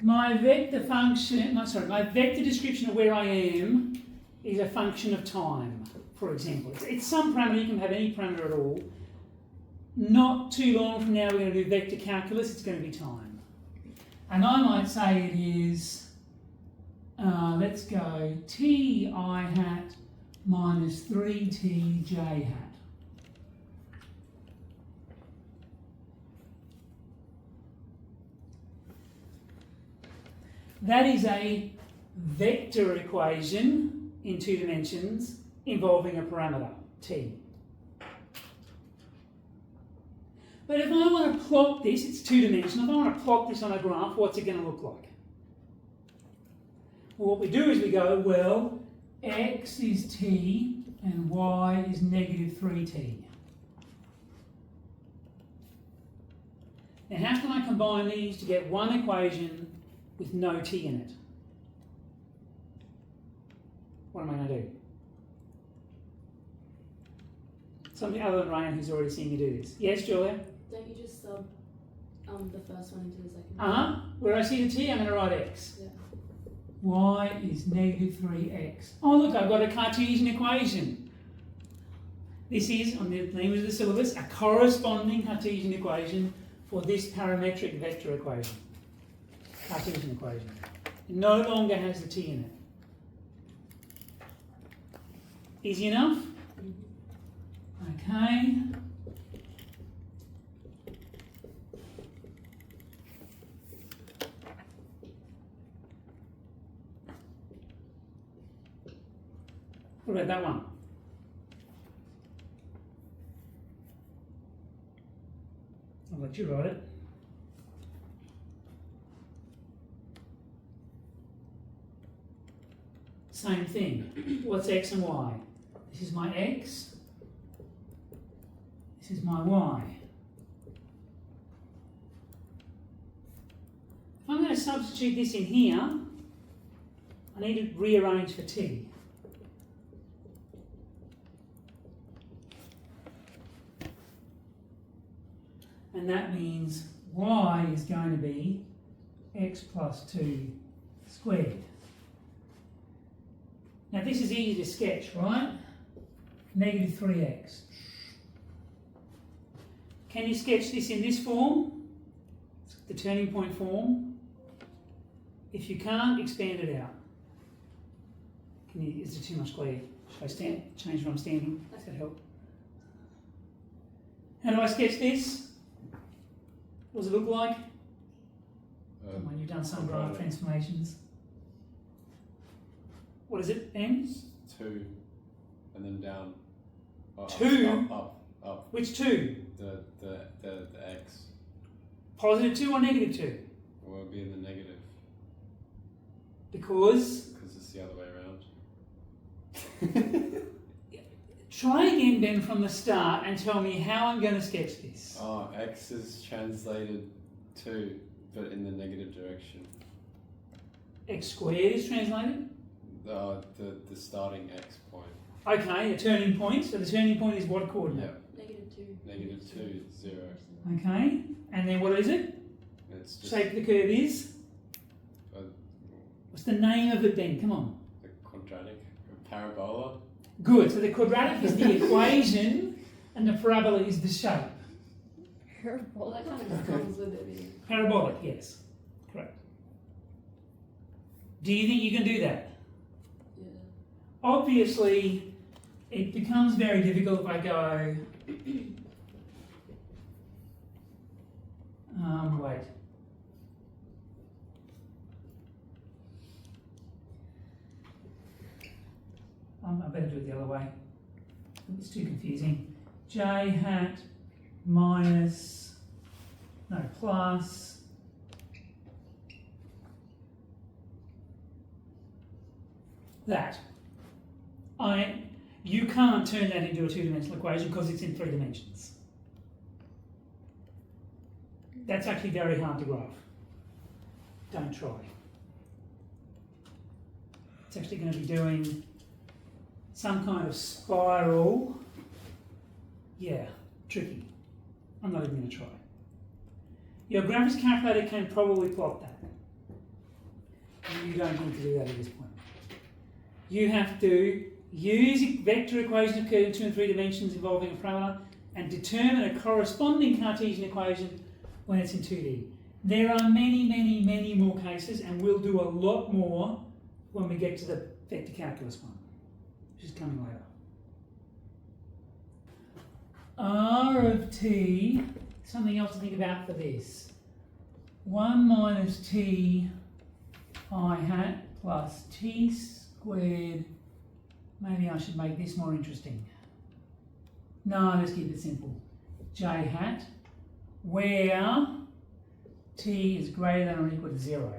my vector description of where I am is a function of time, for example. It's some parameter, you can have any parameter at all. Not too long from now we're going to do vector calculus, it's going to be time. And I might say it is, let's go t I hat minus 3t j hat. That is a vector equation in 2 dimensions involving a parameter, t. But if I want to plot this, it's 2-dimensional, if I want to plot this on a graph, what's it going to look like? Well, what we do is we go, well, x is t and y is negative 3t. Now how can I combine these to get one equation with no t in it? What am I going to do? Something other than Ryan who's already seen me do this. Yes, Julia? Don't you just sub the first one into the second one? Where I see the t, I'm going to write x. Yeah. Y is negative 3x. Oh look, I've got a Cartesian equation. This is, on the language of the syllabus, a corresponding Cartesian equation for this parametric vector equation. Cartesian equation. It no longer has the t in it. Easy enough? Okay. What about that one? I'll let you write it. Same thing. What's x and y? This is my x. This is my y. If I'm going to substitute this in here, I need to rearrange for t. And that means y is going to be x plus 2 squared. Now this is easy to sketch, right? Negative 3x. Can you sketch this in this form? The turning point form. If you can't, expand it out. Is there too much glare? Should I change where I'm standing? Does that help? How do I sketch this? What does it look like? When you've done some graph transformations. What is it, Ben? 2, and then down. 2? Up. Which 2? The x. Positive 2 or negative 2? Well, it'll be in the negative. Because? Because it's the other way around. Try again, Ben, from the start and tell me how I'm going to sketch this. Oh, x is translated 2, but in the negative direction. X squared is translated? The starting x point. Okay, a turning point. So the turning point is what coordinate? Yeah. Negative 2. Negative 2, 0. Okay, and then what is it? It's just Shape of the curve is? What's the name of it then? Come on. a quadratic, a parabola. Good, so the quadratic is the equation and the parabola is the shape. Well, that kind of comes with it being. Parabolic, yes. Correct. Do you think you can do that? Yeah. Obviously, it becomes very difficult if I go, wait. I better do it the other way. It's too confusing. J hat minus, no, plus that. You can't turn that into a two-dimensional equation because it's in 3 dimensions. That's actually very hard to graph. Don't try. It's actually going to be doing some kind of spiral. Yeah, tricky. I'm not even going to try. Your graphics calculator can probably plot that. You don't need to do that at this point. You have to use a vector equation of curve in 2 and 3 dimensions involving a parameter and determine a corresponding Cartesian equation when it's in 2D. There are many, many, many more cases, and we'll do a lot more when we get to the vector calculus one, which is coming later. R of t, something else to think about for this. 1 minus t I hat plus t squared. Maybe I should make this more interesting. No, let's keep it simple. J hat, where t is greater than or equal to 0.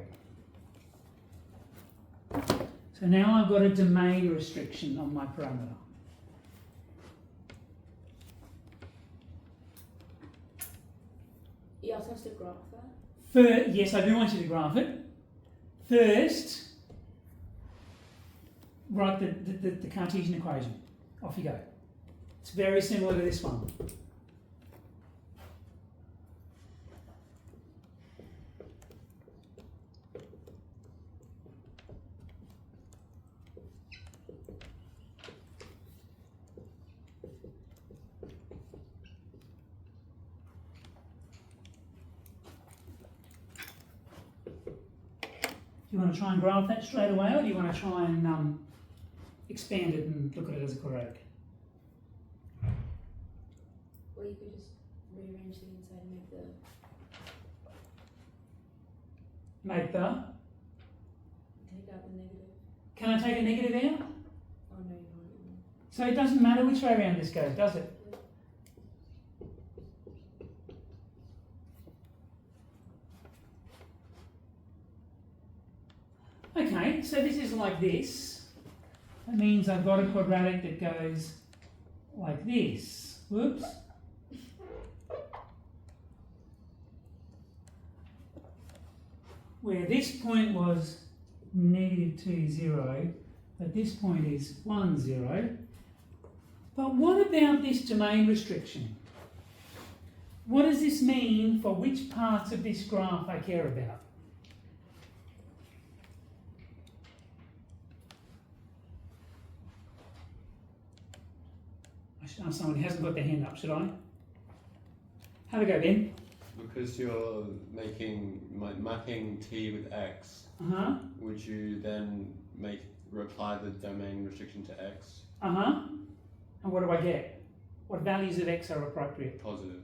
So now I've got a domain restriction on my parameter. You also have to graph that. Yes, I do want you to graph it. First, write the Cartesian equation. Off you go. It's very similar to this one. Do you want to try and graph that straight away, or do you want to try and expand it and look at it as a quadratic? Or you could just rearrange the inside and Make the... take out the negative. Can I take a negative out? Oh no, you can't. So it doesn't matter which way around this goes, does it? Okay, so this is like this. That means I've got a quadratic that goes like this. Whoops. Where this point was negative 2, 0, but this point is 1, 0. But what about this domain restriction? What does this mean for which parts of this graph I care about? I should ask someone who hasn't got their hand up, should I? Have a go, Ben. Because you're mapping t with x, would you then apply the domain restriction to x? And what do I get? What values of x are appropriate? Positive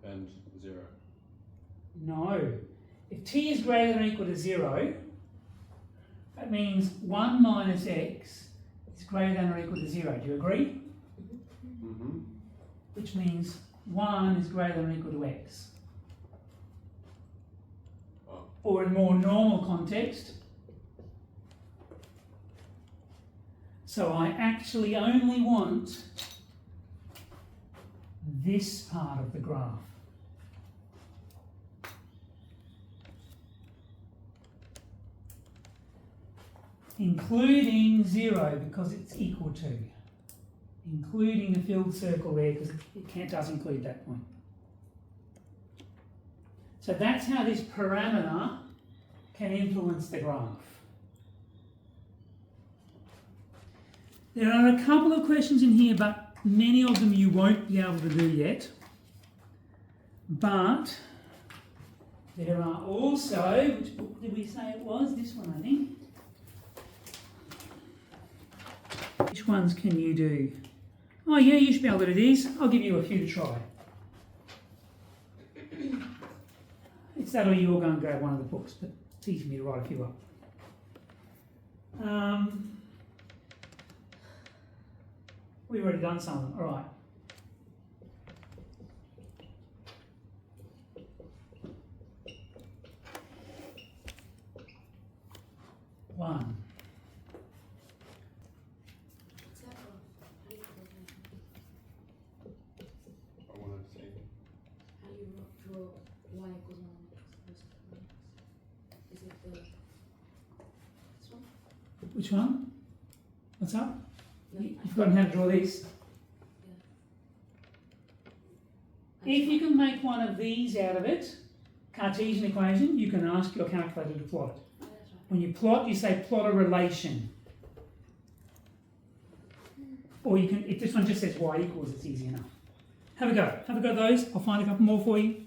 and 0. No. If t is greater than or equal to 0, that means 1 minus x is greater than or equal to 0. Do you agree? Mm-hmm. Which means 1 is greater than or equal to x. Oh. Or in more normal context, so I actually only want this part of the graph. Including 0 because it's equal to. Including the filled circle there because it does include that point. So that's how this parameter can influence the graph. There are a couple of questions in here, but many of them you won't be able to do yet. But there are also, which book did we say it was? This one, I think. Which ones can you do? Oh yeah, you should be able to do these. I'll give you a few to try. It's that or you all go and grab one of the books, but it's easy for me to write a few up. We've already done some of them. All right. One. What's that for? How do you draw that? I want to see. How do you draw y equals 1 x? Is it the this one? Which one? What's up? No. You've forgotten how to draw these. If you can make one of these out of it, Cartesian equation, you can ask your calculator to plot it. Oh, that's right. When you plot, you say plot a relation. Or you can, if this one just says y equals, it's easy enough. Have a go. Have a go at those. I'll find a couple more for you.